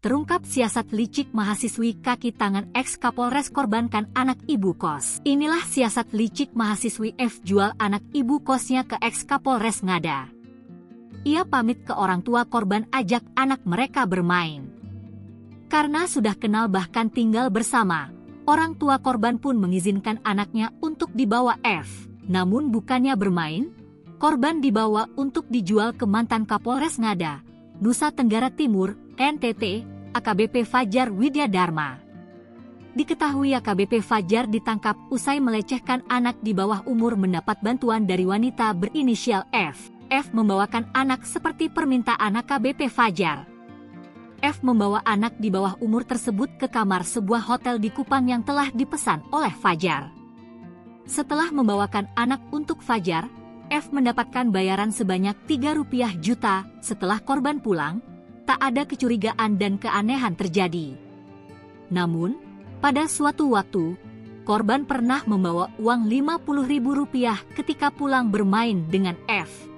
Terungkap siasat licik mahasiswi kaki tangan ex-Kapolres korbankan anak ibu kos. Inilah siasat licik mahasiswi F jual anak ibu kosnya ke ex-Kapolres Ngada. Ia pamit ke orang tua korban ajak anak mereka bermain. Karena sudah kenal bahkan tinggal bersama, orang tua korban pun mengizinkan anaknya untuk dibawa F. Namun bukannya bermain, korban dibawa untuk dijual ke mantan Kapolres Ngada, Nusa Tenggara Timur, NTT, AKBP Fajar Widyadharma. Diketahui AKBP Fajar ditangkap usai melecehkan anak di bawah umur mendapat bantuan dari wanita berinisial F. F membawakan anak seperti permintaan AKBP Fajar. F membawa anak di bawah umur tersebut ke kamar sebuah hotel di Kupang yang telah dipesan oleh Fajar. Setelah membawakan anak untuk Fajar, F mendapatkan bayaran sebanyak Rp3 juta. Setelah korban pulang, tak ada kecurigaan dan keanehan terjadi. Namun, pada suatu waktu, korban pernah membawa uang Rp50.000 ketika pulang bermain dengan F.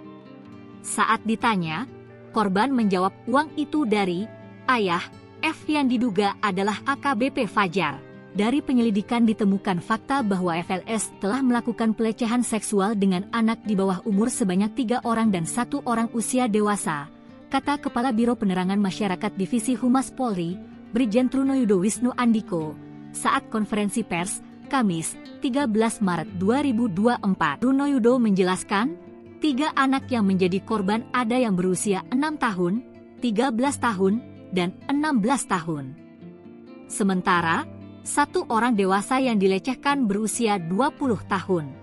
Saat ditanya, korban menjawab uang itu dari ayah F yang diduga adalah AKBP Fajar. Dari penyelidikan ditemukan fakta bahwa FLS telah melakukan pelecehan seksual dengan anak di bawah umur sebanyak 3 orang dan 1 orang usia dewasa, kata Kepala Biro Penerangan Masyarakat Divisi Humas Polri, Brigjen Trunoyudo Wisnu Andiko, saat konferensi pers, Kamis, 13 Maret 2024. Trunoyudo menjelaskan, 3 anak yang menjadi korban ada yang berusia 6 tahun, 13 tahun, dan 16 tahun. Sementara, 1 orang dewasa yang dilecehkan berusia 20 tahun.